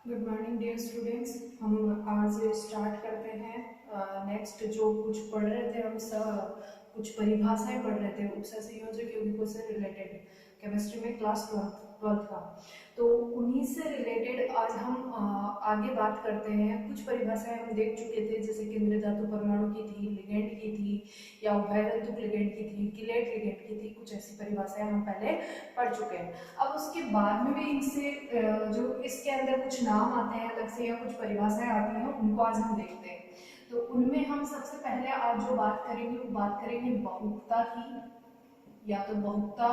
Good morning dear students. हम आज start करते हैं नेक्स्ट जो कुछ पढ़ रहे थे। हम सब कुछ परिभाषाएं पढ़ रहे थे उपसर्ग संयोजक यौगिकों से रिलेटेड केमिस्ट्री में क्लास ट्वेल्थ का। तो उन्हीं से रिलेटेड आज हम आगे बात करते हैं। कुछ परिभाषाएं हम देख चुके थे, जैसे केंद्रीय धातु परमाणु की थी, लिगेंड की थी, या उभयतंतुक लिगेंड की थी, किलेट लिगेंड की थी। कुछ ऐसी परिभाषाएं हम पहले पढ़ चुके हैं। अब उसके बाद में भी इनसे जो इसके अंदर कुछ नाम आते हैं अलग से या कुछ परिभाषाएं आती हैं, उनको आज हम देखते हैं। तो उनमें हम सबसे पहले आज जो बात करेंगे वो बात करेंगे बहुकता की। या तो बहुकता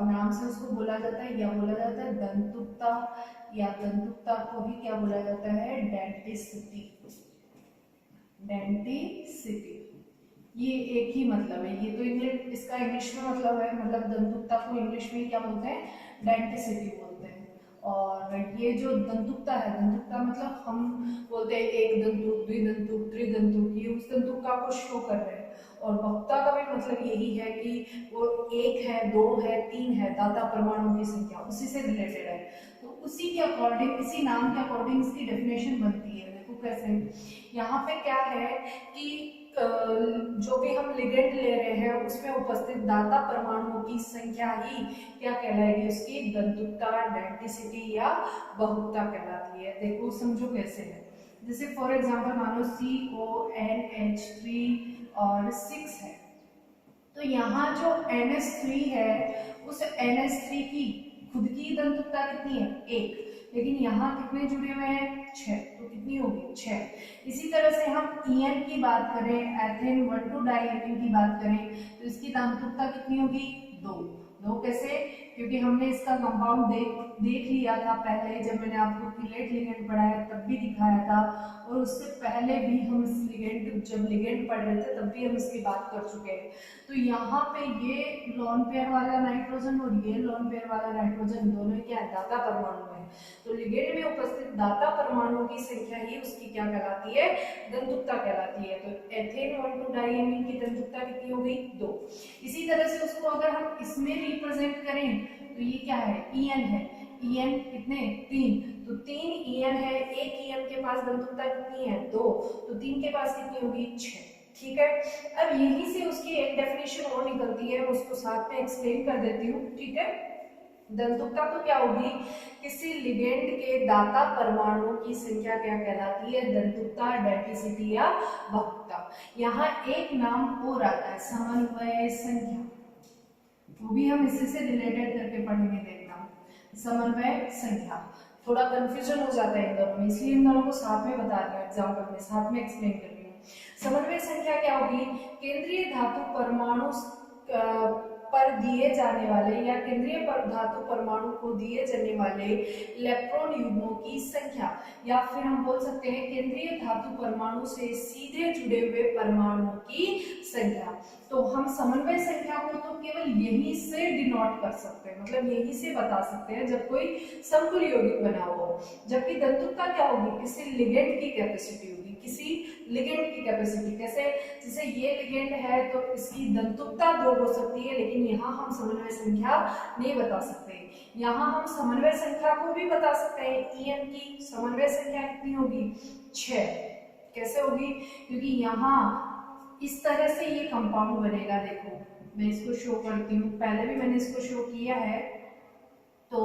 नाम से उसको बोला जाता है, या बोला जाता है दंतुकता, या दंतुकता को भी क्या बोला जाता है, डेंटिसिटी। डेंटिसिटी ये एक ही मतलब है। ये तो इंग्लिश, इसका इंग्लिश में मतलब है, मतलब दंतुकता को इंग्लिश में क्या बोलते हैं, डेंटिसिटी बोलते हैं। और ये जो दंतुकता है, दंतुकता मतलब हम बोलते हैं एक दंतुक, द्विदंतुक, त्रिदंतुक, ये उस दंतुकता को शो कर रहे हैं। और बहुकता का भी मतलब यही है कि वो एक है, दो है, तीन है, दाता परमाणु की संख्या उसी से रिलेटेड है। तो उसी के अकॉर्डिंग, इसी नाम के अकॉर्डिंग इसकी डेफिनेशन बनती है। देखो कैसे, यहाँ पे क्या है कि जो भी हम लिगेंड ले रहे हैं उसमें उपस्थित दाता परमाणुओं की संख्या ही क्या कहलाएगी, उसकी दंतुकता, डेंटिसिटी या बहुकता कहलाती है। देखो समझो कैसे है। जैसे फॉर एग्जांपल मानो CONH3 और 6 है, तो यहाँ जो NH3 है उस NH3 की खुद की दंतुकता कितनी है, एक। लेकिन यहाँ कितने जुड़े हुए हैं, 6, तो कितनी होगी, 6। इसी तरह से हम EN की बात करें, एथेन 1,2 डाइएमीन की बात करें, तो इसकी दंतुकता कितनी होगी, 2। दो कैसे, क्योंकि हमने इसका कंपाउंड देख लिया था पहले, जब मैंने आपको किलेट लिगेंड पढ़ाया तब भी दिखाया था। और उससे पहले भी हम इस लिगेंड, जब लिगेंड पढ़ रहे थे तब भी हम इसकी बात कर चुके हैं। तो यहाँ पे ये लोन पेयर वाला नाइट्रोजन और ये लोन पेयर वाला नाइट्रोजन दोनों क्या है, दाता परमाणु है। तो लिगेंड में उपस्थित दाता परमाणुओं की संख्या ही उसकी क्या कहलाती है, दंतुकता कहलाती है। तो एथेन 1,2 डाइएमीन की दंतुकता कितनी हो गई, 2। इसी तरह से उसको अगर हम इसमें रिप्रेजेंट करें तो ये क्या है, EN है। EN कितने, 3। तो 3 EN है, एक EN के पास दंतुकता कितनी है, 2। तो 3 के पास कितनी होगी, 6। ठीक है। अब यहीं से उसकी एक डेफिनेशन और निकलती है, मैं उसको साथ में एक्सप्लेन कर देती हूँ। ठीक है। दंतुकता तो क्या होगी, किसी लिगेंड के दाता परमाणुओं की संख्या क्या कहलाती है, दंतुकता, डेंटिसिटी या बहुकता। यहाँ एक नाम और आता है, समन्वय संख्या, वो भी हम इसी से रिलेटेड करके पढ़ेंगे, देखना। समन्वय संख्या थोड़ा कंफ्यूजन हो जाता है इन दोनों में, इसलिए इन दोनों को साथ में बता रही हूँ, एग्जाम्पल में साथ में एक्सप्लेन कर रही हूँ। समन्वय संख्या क्या होगी, केंद्रीय धातु परमाणु पर दिए जाने वाले या केंद्रीय धातु परमाणु को दिए जाने वाले इलेक्ट्रॉन युग्मों की संख्या, या फिर हम बोल सकते हैं केंद्रीय धातु परमाणु से सीधे जुड़े हुए परमाणुओं की संख्या। तो हम समन्वय संख्या को तो केवल यही से डिनोट कर सकते हैं, मतलब यही से बता सकते हैं जब कोई समतुल्य यौगिक बना हो। जबकि दंतुकता क्या होगी, किसी लिगेंड की कैपेसिटी होगी, किसी लिगेंड की कैपेसिटी। कैसे, जैसे ये लिगेंड है तो इसकी दंतुकता 2 हो सकती है, लेकिन यहाँ हम समन्वय संख्या नहीं बता सकते। यहाँ हम समन्वय संख्या को भी बता सकते हैं, EN की समन्वय संख्या कितनी होगी, 6। कैसे होगी, क्योंकि यहाँ इस तरह से ये कंपाउंड बनेगा। देखो मैं इसको शो करती हूँ, पहले भी मैंने इसको शो किया है। तो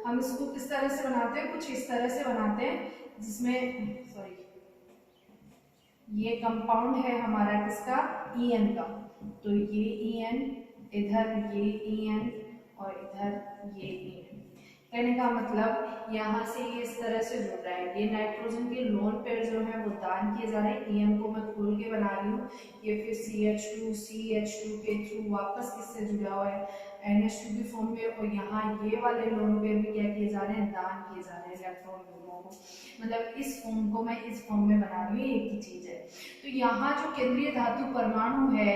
हम इसको किस तरह से बनाते हैं, कुछ इस तरह से बनाते हैं, जिसमें सॉरी ये कंपाउंड है हमारा किसका, EN का। तो ये EN, इधर ये EN और इधर ये EN। कहने का मतलब यहाँ से ये इस तरह से जुड़ रहा है। ये नाइट्रोजन के लोन पेयर जो है वो दान किए जा रहे हैं। EN को मैं खोल के बना रही हूँ, ये फिर CH2 के थ्रू वापस किससे जुड़ा हुआ है, NH2 की फॉर्म में। और यहाँ ये वाले लोन पेयर भी क्या किए जा रहे हैं, दान किए जा रहे हैं इलेक्ट्रॉन युग्मों को। मतलब इस फॉर्म को मैं इस फॉर्म में बना रही हूँ, एक ही चीज है। तो यहाँ जो केंद्रीय धातु परमाणु है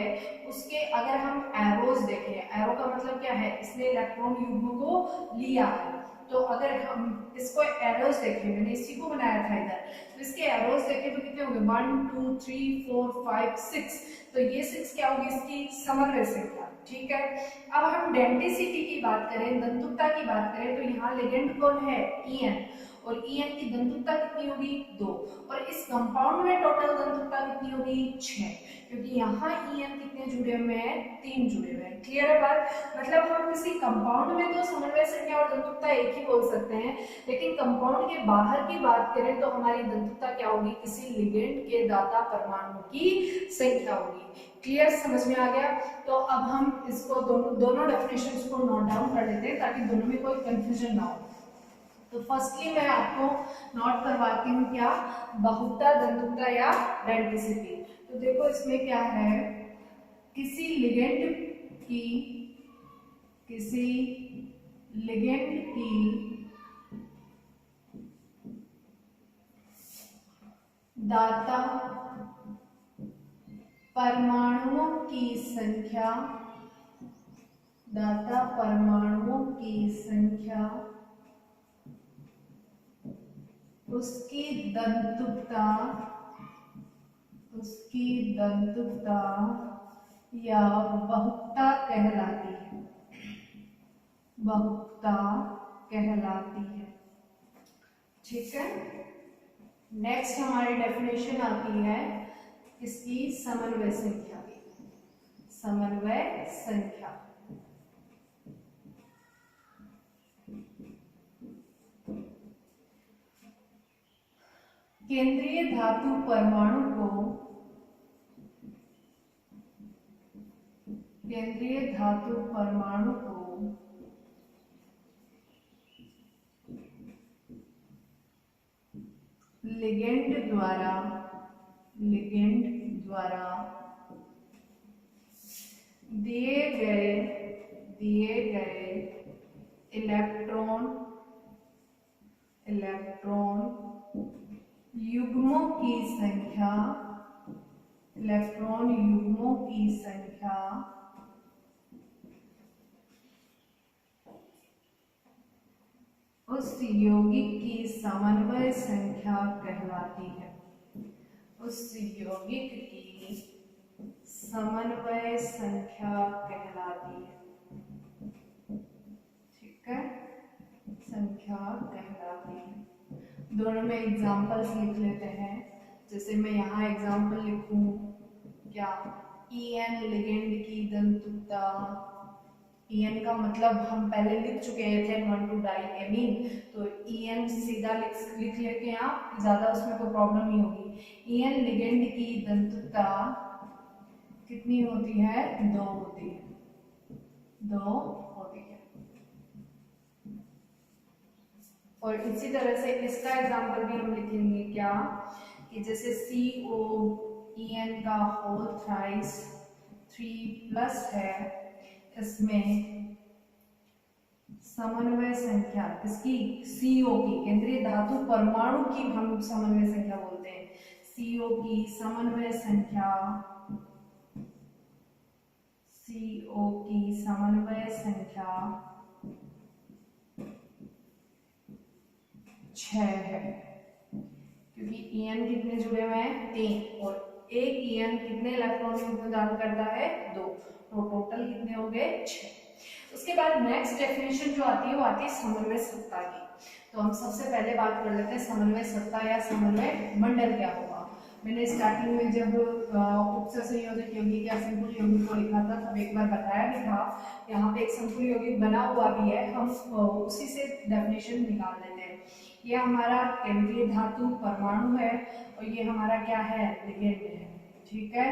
उसके अगर हम एरोज देखें, एरो का मतलब क्या है, इसने इलेक्ट्रॉन युग्म को लिया है। तो अगर हम इसको एरोज देखें, मैंने इसी को बनाया था इधर, तो इसके एरोज देखें तो कितने होंगे, 1 2 3 4 5 6। तो ये 6 क्या होगी, इसकी समन्वय संख्या। ठीक है। अब हम डेंटिसिटी की बात करें, दंतुकता की बात करें, तो यहाँ लिगेंड कौन है, EN। और En की दंतुकता कितनी होगी 2, और इस कंपाउंड में टोटल दंतुकता कितनी होगी 6, क्योंकि यहाँ En कितने जुड़े हुए हैं 3 जुड़े हुए हैं। क्लियर है बात? मतलब हम किसी कंपाउंड में तो समन्वय संख्या और दंतुकता एक ही बोल सकते हैं, लेकिन कंपाउंड के बाहर की बात करें तो हमारी दंतुकता क्या होगी, किसी लिगेंड के दाता परमाणु की संख्या होगी। क्लियर, समझ में आ गया? तो अब हम इसको दोनों डेफिनेशंस को नोट डाउन कर लेते हैं ताकि दोनों में कोई कंफ्यूजन ना हो। तो फर्स्टली मैं आपको नोट करवाती हूँ क्या, बहुता, दंतुकता या डेंटिसिटी। तो देखो इसमें क्या है, किसी लिगेंड की दाता परमाणुओं की संख्या, उसकी दंतुकता या बहुता कहलाती है। ठीक है, नेक्स्ट हमारी डेफिनेशन आती है इसकी समन्वय संख्या की। केंद्रीय धातु परमाणु को लिगेंड द्वारा दिए गए इलेक्ट्रॉन युग्मों की संख्या उस यौगिक की समन्वय संख्या कहलाती है। ठीक है, संख्या कहलाती है। दोनों में एग्जांपल्स लिख लेते हैं। जैसे मैं यहाँ एग्जांपल लिखूं क्या, En लिगेंड की दंतुकता, En का मतलब हम पहले लिख चुके हैं थे 1,2-डाइएमीन, तो En सीधा लिख लेते हैं आप, ज्यादा उसमें कोई प्रॉब्लम नहीं होगी। En लिगेंड की दंतुकता कितनी होती है, 2 होती है। और इसी तरह से इसका एग्जांपल भी हम लिखेंगे क्या, कि जैसे COEN का होल थ्राइस 3+ है, इसमें समन्वय संख्या इसकी CO की, केंद्रीय धातु परमाणु की हम समन्वय संख्या बोलते हैं, CO की समन्वय संख्या 6 है, क्योंकि En कितने जुड़े हुए हैं 3, और एक En कितने इलेक्ट्रॉन युग्म दान करता है 2, तो टोटल कितने हो गए 6। उसके बाद नेक्स्ट डेफिनेशन जो आती है वो आती है समन्वय सत्ता की। तो हम सबसे पहले बात कर लेते हैं समन्वय सत्ता या समन्वय मंडल क्या होगा। मैंने स्टार्टिंग में जब उपसंयोजक यौगिक या संकुल यौगिक को लिखा था तब एक बार बताया भी था, यहाँ पे एक संकुल यौगिक बना हुआ भी है, हम उसी से डेफिनेशन निकाल लेते हैं। ये हमारा केंद्रीय धातु परमाणु है और ये हमारा क्या है, लिगेंड है। ठीक है,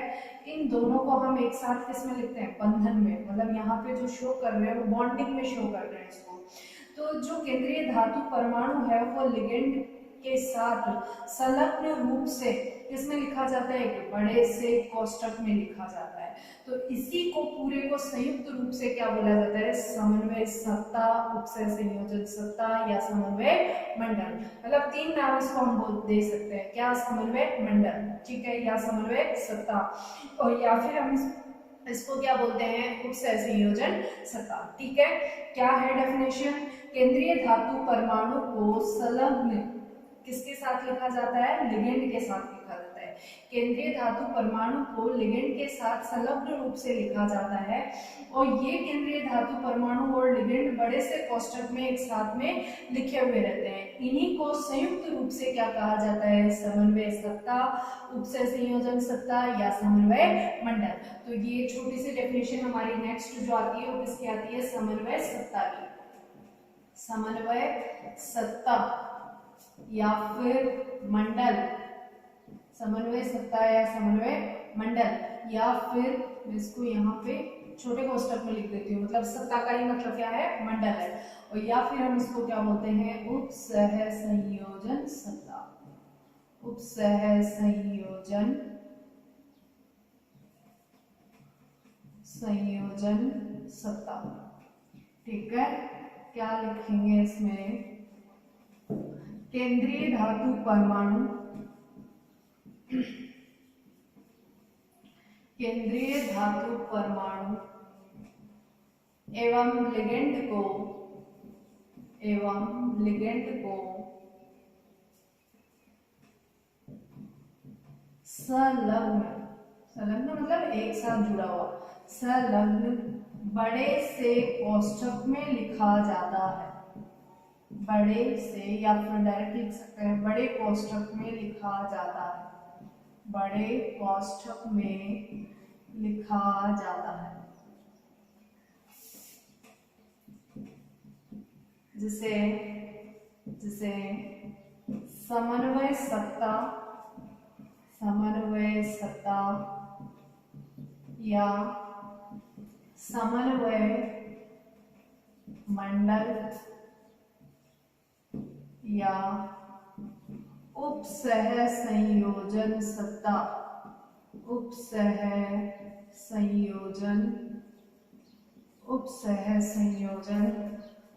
इन दोनों को हम एक साथ किसमें लिखते हैं, बंधन में, मतलब यहाँ पे जो शो कर रहे हैं वो बॉन्डिंग में शो कर रहे हैं इसको। तो जो केंद्रीय धातु परमाणु है वो लिगेंड के साथ संलग्न रूप से किसमें लिखा जाता है, एक बड़े से कोष्टक में लिखा जाता है। तो इसी को पूरे को संयुक्त रूप से क्या बोला जाता है, समन्वय सत्ता, उपसय संयोजन सत्ता या समन्वय मंडल। मतलब 3 नाम इसको हम दे सकते हैं, क्या, समन्वय मंडल, ठीक है, या समन्वय सत्ता, और या फिर हम इसको क्या बोलते हैं, उपसय संयोजन सत्ता। ठीक है, क्या है डेफिनेशन, केंद्रीय धातु परमाणु को संलग्न किसके साथ लिखा जाता है, लिगेंड के साथ लिखा जाता है। केंद्रीय धातु परमाणु को लिगेंड के साथ संलग्न रूप से लिखा जाता है और ये केंद्रीय धातु परमाणु और लिगेंड बड़े से कोष्ठक में एक साथ में लिखे हुए रहते हैं। इन्हीं को संयुक्त रूप से क्या कहा जाता है, समन्वय सत्ता, उपसय संयोजन सत्ता या समन्वय मंडल। तो ये छोटी सी डेफिनेशन हमारी नेक्स्ट जो आती है वो किसकी आती है, समन्वय सत्ता की। समन्वय सत्ता या फिर मंडल, समन्वय सत्ता या समन्वय मंडल, या फिर मैं इसको यहाँ पे छोटे कोष्ठक में लिख देती हूँ, मतलब सत्ता का ही मतलब क्या है, मंडल है। और या फिर हम इसको क्या बोलते हैं, उपसह संयोजन सत्ता, उपसह संयोजन सत्ता। ठीक है, क्या लिखेंगे इसमें, केंद्रीय धातु परमाणु, केंद्रीय धातु परमाणु एवं लिगेंड को संलग्न मतलब एक साथ जुड़ा हुआ, संलग्न बड़े से कोष्ठक में लिखा जाता है। बड़े से या फिर डायरेक्ट लिख सकते हैं, बड़े कोष्ठक में लिखा जाता है, बड़े कोष्ठक में लिखा जाता है। जिसे समन्वय सत्ता या समन्वय मंडल या उपसह संयोजन सत्ता, उपसह संयोजन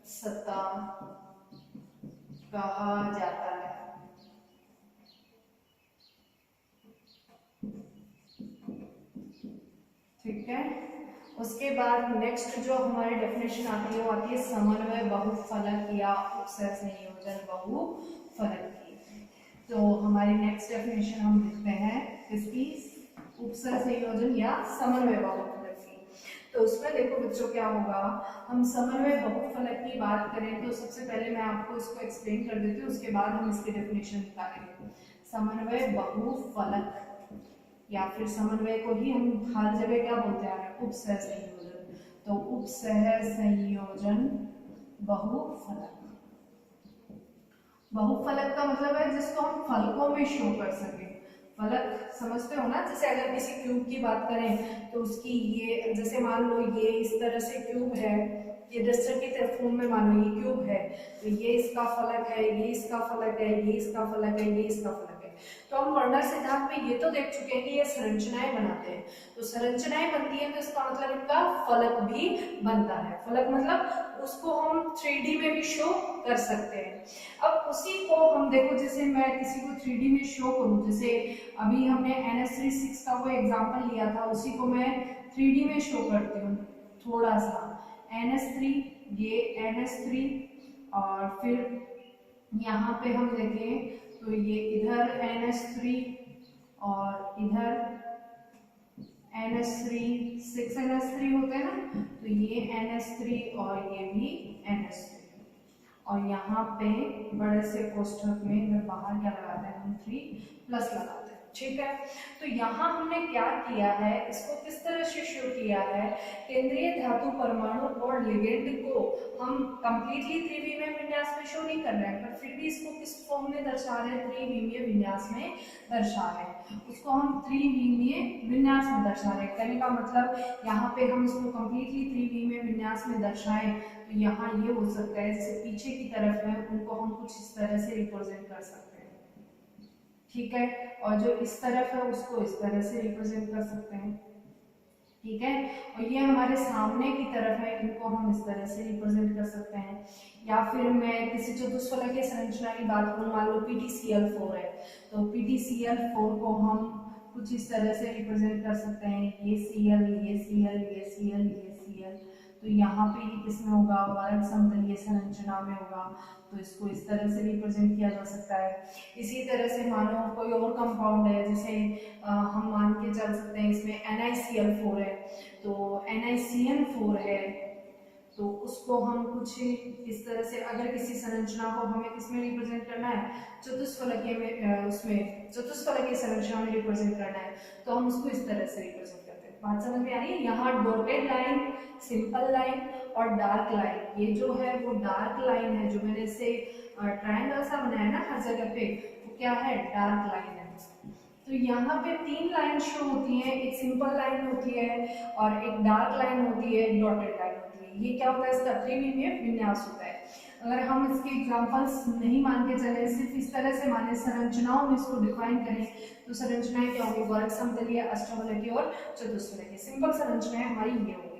सत्ता कहा जाता है। ठीक है, उसके बाद नेक्स्ट जो हमारी डेफिनेशन आती है वो आती है समन्वय बहुफलक या उपसह संयोजन बहुफलक की। तो हमारी नेक्स्ट डेफिनेशन हम लिखते हैं इसकी, उपसह संयोजन या समन्वय बहुफलक की। तो उसमें देखो बच्चों क्या होगा, हम समन्वय बहुफलक की बात करें तो सबसे पहले मैं आपको इसको एक्सप्लेन कर देती हूँ, उसके बाद हम इसकी डेफिनेशन निकालेंगे। समन्वय बहुफलक या फिर समन्वय को ही हम हर जगह क्या बोलते हैं, उपसह संयोजन। तो उपसह संयोजन बहुफलक, बहुफलक का मतलब है जिसको हम फलकों में शो कर सके। फलक समझते हो ना, जैसे अगर किसी क्यूब की बात करें तो उसकी ये, जैसे मान लो ये इस तरह से क्यूब है, ये डस्टर की तरफ फॉर्म में मान लो ये क्यूब है, तो ये इसका फलक है, ये इसका फलक है, ये इसका फलक है, ये इसका फलक है। तो हम वर्नर सिद्धांत में ये तो देख चुके हैं कि ये संरचनाएं बनाते हैं, तो संरचनाएं बनती हैं तो इसका मतलब इनका फलक भी बनता है। फलक मतलब उसको हम 3D में भी शो कर सकते हैं। अब उसी को हम देखो, जैसे मैं किसी को 3D में शो करूं, जैसे अभी हमने NH3 का वो एग्जांपल लिया था, उसी को मैं 3D में शो करती हूँ थोड़ा सा। NH3, ये NH3 और फिर यहाँ पे हम देखें तो ये इधर NH3 और इधर NH3, 6 NH3 होते हैं ना, तो ये NH3 और ये भी NH3, और यहाँ पे बड़े से कोष्ठक में इधर बाहर क्या लगाते हैं, हम 3+ लगाते हैं। ठीक है, तो यहाँ हमने क्या किया है, इसको किस तरह से शो किया है, केंद्रीय धातु परमाणु और लिगेंड को हम कंप्लीटली त्रिविमीय विन्यास में शो नहीं कर रहे हैं, पर फिर भी इसको किस फॉर्म में दर्शा रहे हैं, त्रिविमीय विन्यास में दर्शा रहे हैं। उसको हम त्रिविमीय विन्यास में दर्शा रहे हैं, कहने का मतलब यहाँ पे हम इसको कंप्लीटली त्रिविमीय विन्यास में दर्शाएं तो यहाँ ये हो सकता है, जैसे पीछे की तरफ है उनको हम कुछ इस तरह से रिप्रेजेंट कर सकते हैं। ठीक है, और जो इस तरफ है उसको इस तरह से रिप्रेजेंट कर सकते हैं। ठीक है, और ये हमारे सामने की तरफ है, इनको हम इस तरह से रिप्रेजेंट कर सकते हैं। या फिर मैं किसी चतुष्फलकीय संरचना की बात करूँ, मान लो PtCl4 है, तो PtCl4 को हम कुछ इस तरह से रिप्रेजेंट कर सकते हैं, ये Cl, ये Cl, ये Cl, ये Cl, तो यहाँ पे ये किसमें होगा, वर्ग समतलीय संरचना में होगा, तो इसको इस तरह से रिप्रेजेंट किया जा सकता है। इसी तरह से मानो कोई और कंपाउंड है, जैसे हम मान के चल सकते हैं इसमें NiCl4 है, तो NiCN4 है, तो उसको हम कुछ इस तरह से, अगर किसी संरचना को हमें किसमें रिप्रेजेंट करना है, चतुष्फलकीय में, उसमें चतुष्फलकीय संरचना में रिप्रेजेंट करना है, तो हम उसको इस तरह से रिप्रेजेंट करते हैं। बात समझ में आ रही है? यहाँ डॉटेड लाइन, सिंपल लाइन और डार्क लाइन, ये जो है वो डार्क लाइन है, जो मैंने इससे ट्रायंगल सा बनाया ना हर जगह पे, वो क्या है, डार्क लाइन है। तो यहाँ पे 3 लाइन शो होती हैं, एक सिंपल लाइन होती है और एक डार्क लाइन होती है, एक डॉटेड लाइन होती है। ये क्या होता है, इसका त्रिविमीय विन्यास होता है। अगर हम इसके एग्जांपल्स नहीं मान के चले, सिर्फ इस तरह से माने, संरचनाओं में इसको डिफाइन करें, तो संरचनाएं क्या होंगी, वर्ग समतलीय, अष्टफलकीय और चतुष्फलकीय। सिंपल संरचनाएं हमारी ये होंगी।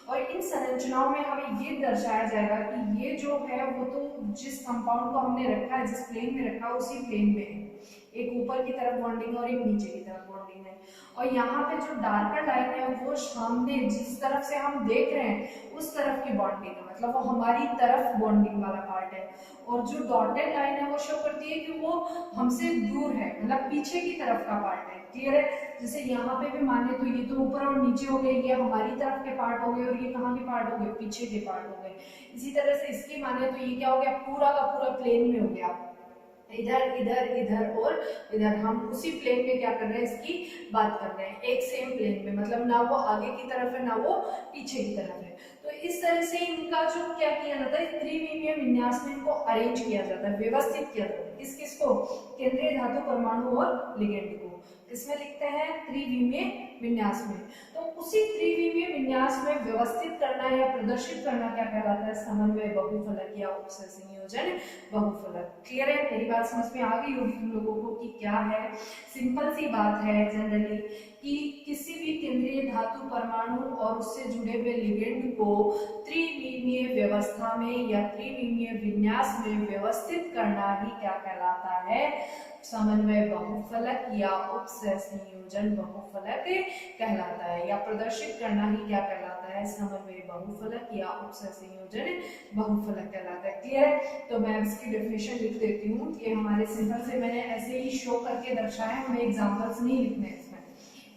और इन संरचनाओं में हमें ये दर्शाया जाएगा कि ये जो है वो तो जिस कंपाउंड को हमने रखा है, जिस प्लेन में रखा है, उसी प्लेन में है, एक ऊपर की तरफ बॉन्डिंग और एक नीचे की तरफ बॉन्डिंग है। और यहाँ पे जो डार्कर लाइन है वो सामने जिस तरफ से हम देख रहे हैं उस तरफ की बॉन्डिंग है, मतलब वो हमारी तरफ बॉन्डिंग वाला पार्ट है। और जो डॉटेड लाइन है वो शो करती है कि वो हमसे दूर है, मतलब पीछे की तरफ का पार्ट है। क्लियर है? जैसे यहाँ पे भी माने तो ये तो ऊपर और नीचे हो गए, ये हमारी तरफ के पार्ट हो गए और ये कहाँ के पार्ट हो गए, पीछे के पार्ट हो गए। इसी तरह से इसकी माने तो ये क्या हो गया, पूरा का पूरा प्लेन में हो गया, इधर इधर इधर और इधर, हम उसी प्लेन में क्या कर रहे हैं, इसकी बात कर रहे हैं, एक सेम प्लेन में, मतलब ना वो आगे की तरफ है ना वो पीछे की तरफ है। तो इस तरह से इनका जो क्या किया जाता है, त्रिविमीय विन्यास में इनको अरेंज किया जाता है, व्यवस्थित किया जाता है। किस किस को, केंद्रीय धातु, परमाणु और लिगेंड को किसमें लिखते हैं, त्रिविमीय विन्यास में। तो उसी त्रिविमीय विन्यास में व्यवस्थित करना या प्रदर्शित करना क्या कहलाता है, समन्वय बहुफलक या उपसय संयोजन बहुफलक। क्लियर है? मेरी बात समझ में आ गई होगी तुम लोगों को कि क्या है। सिंपल सी बात है जनरली कि किसी भी केंद्रीय धातु, परमाणु और उससे जुड़े हुए लिगेंड को त्रिविमीय व्यवस्था में या त्रिविमीय विन्यास में व्यवस्थित करना ही क्या कहलाता है, समन्वय बहुफलक या उपसय संयोजन बहुफलक कहलाता है। या प्रदर्शित करना ही क्या कहलाता है, समन्वय बहुफलक या उपसय संयोजन बहुफलक कहलाता है। क्लियर है? तो मैं इसकी डेफिनेशन लिख देती हूँ। ये हमारे सिंपल से मैंने ऐसे ही शो करके दर्शाया, हमें एग्जाम्पल्स नहीं लिखने इसमें।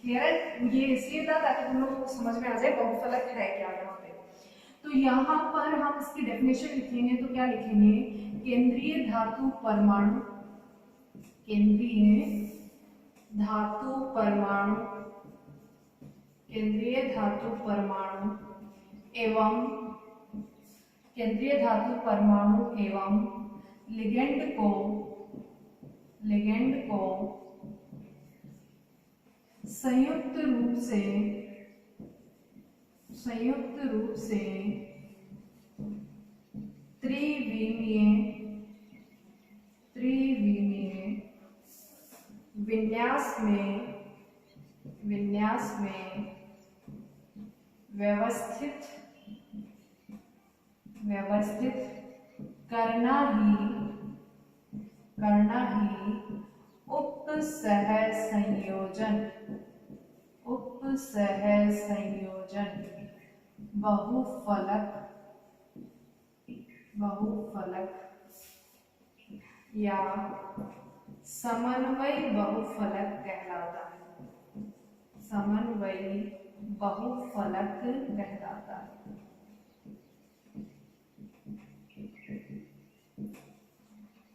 क्लियर है? ये इसलिए था ताकि तुम लोगों को समझ में आ जाए बहुफलक है क्या यहाँ पे। तो यहाँ पर हम इसकी डेफिनेशन लिखेंगे तो क्या लिखेंगे, केंद्रीय धातु परमाणु, केंद्रीय धातु परमाणु, केंद्रीय धातु परमाणु एवं केंद्रीय धातु परमाणु एवं लिगेंड को संयुक्त रूप से त्रिविमीय विन्यास में व्यवस्थित करना ही उपसय संयोजन बहुफलक या समन्वय बहुफलक कहलाता है, समन्वय बहुफलक कहलाता है।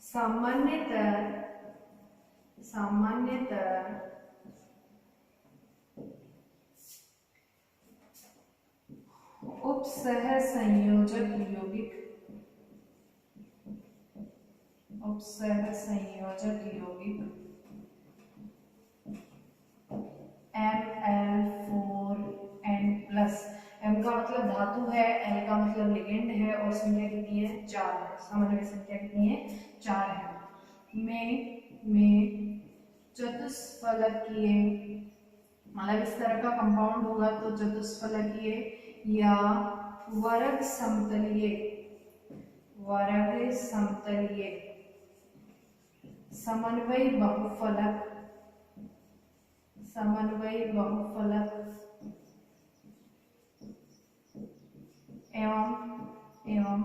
सामान्यतः उपसह संयोजक यौगिक Ml4n+, M का मतलब धातु है, L का मतलब लिगेंड है और संख्या कितनी है, 4 है। समन्वय संख्या कितनी है, 4 है। में चतुष्फलकीय, मतलब इस तरह का कंपाउंड होगा तो चतुष्फलकीय या वर्ग समतलीय समन्वय बहुफलक एवं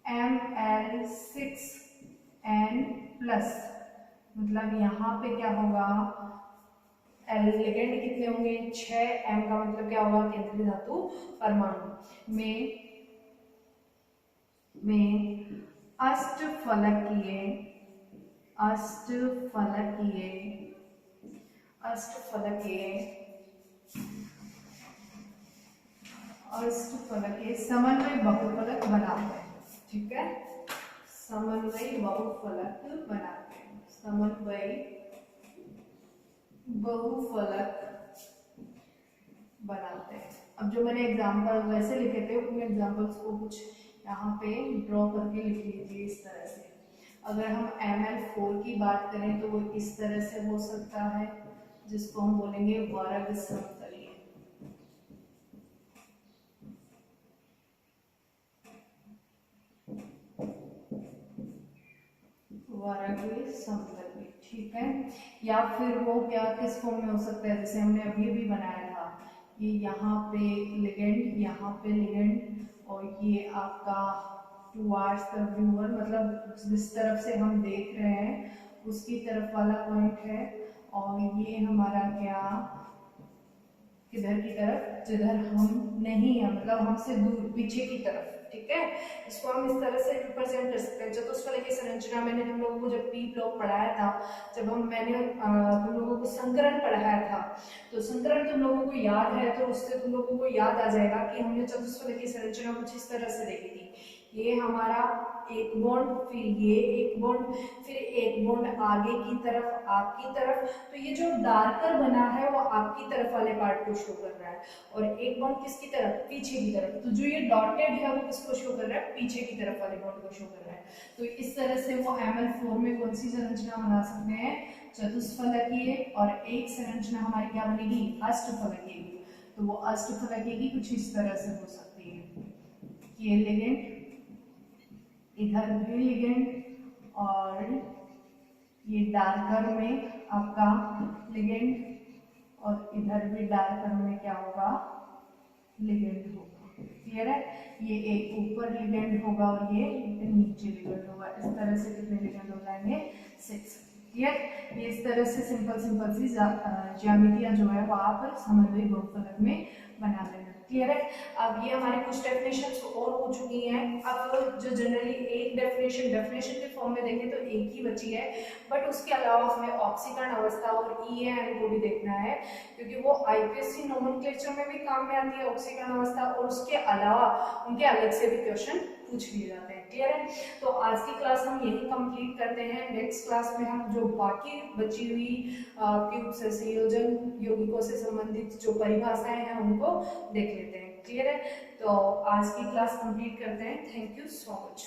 Ml6n प्लस, मतलब यहाँ पे क्या होगा, लिगेंड कितने होंगे 6, M का मतलब क्या होगा केंद्रीय धातु परमाणु में अष्टफलकीय समन्वय बहुफलक बनाते हैं। ठीक है, समन्वय बहुफलक बनाते हैं। अब जो मैंने एग्जांपल वैसे लिखे थे उन एग्जांपल्स को कुछ यहाँ पे ड्रॉ करके लिख लीजिए इस तरह से। अगर हम Ml4 की बात करें तो वो इस तरह से हो सकता है, जिसको हम बोलेंगे वर्ग समतलीय। ठीक है, या फिर वो क्या किस फॉर्म में हो सकता है, जैसे हमने अभी भी बनाया था, ये यहाँ पे लिगेंड और ये आपका टुवार्ड्स द व्यूअर, मतलब जिस तरफ से हम देख रहे हैं उसकी तरफ वाला पॉइंट है, और ये हमारा क्या किधर की तरफ, जिधर हम नहीं है, मतलब हमसे दूर पीछे की तरफ। ठीक है, इसको हम इस तरह से रिप्रेजेंट कर सकते हैं। चतुष्फलकीय संरचना मैंने तुम लोगों को जब पी ब्लॉक पढ़ाया था, जब मैंने तुम लोगों को संकरण पढ़ाया था, तो संकरण तुम लोगों को याद है, तो उससे तुम लोगों को याद आ जाएगा कि हमने चतुष्फलकीय संरचना कुछ इस तरह से देखी थी। ये हमारा एक बॉन्ड, फिर ये एक बॉन्ड, फिर एक बॉन्ड आगे की तरफ आपकी तरफ, तो ये जो डार्कर बना है वो आपकी तरफ वाले पार्ट को शो कर रहा है, और एक बॉन्ड किसकी तरफ, पीछे की तरफ। तो जो ये डॉटेड है वो किसको शो कर रहा है, पीछे की तरफ वाले बॉन्ड को शो कर रहा है। तो इस तरह से वो Ml4 में कौन सी संरचना बना सकते हैं, चतुष्फलकीय, और एक संरचना हमारी क्या बनेगी, अष्टफलकीय। तो वो अष्टफलकीय की कुछ इस तरह से हो सकती है, ये लिगेंड, इधर भी लिगेंड, और ये डार्कर में आपका लिगेंड, और इधर भी डार्कर में क्या होगा, लिगेंड होगा। क्लियर है, ये एक ऊपर लिगेंड होगा और ये नीचे लिगेंड होगा। इस तरह से कितने लिगेंड हो जाएंगे, 6। क्लियर, ये इस तरह से सिंपल सी ज्यामितियां जो है वो आप समन्वय बहुफलक में बना लेना। क्लियर है, अब ये हमारे कुछ डेफिनेशंस और हो चुकी हैं। अब जो जनरली एक डेफिनेशन के फॉर्म में देंगे तो एक ही बची है, बट उसके अलावा हमें ऑक्सीकरण अवस्था और EAN को भी देखना है, क्योंकि वो IPSC नोमेनक्लेचर में भी काम में आती है ऑक्सीकरण अवस्था, और उसके अलावा उनके अलग से भी क्वेश्चन पूछ लिए जाते हैं। क्लियर है, तो आज की क्लास हम यही कंप्लीट करते हैं। नेक्स्ट क्लास में हम जो बाकी बची हुई आपकी उपसंयोजन यौगिकों से संबंधित जो परिभाषाएं हैं उनको देख लेते हैं। क्लियर है, तो आज की क्लास कंप्लीट करते हैं। Thank you so much.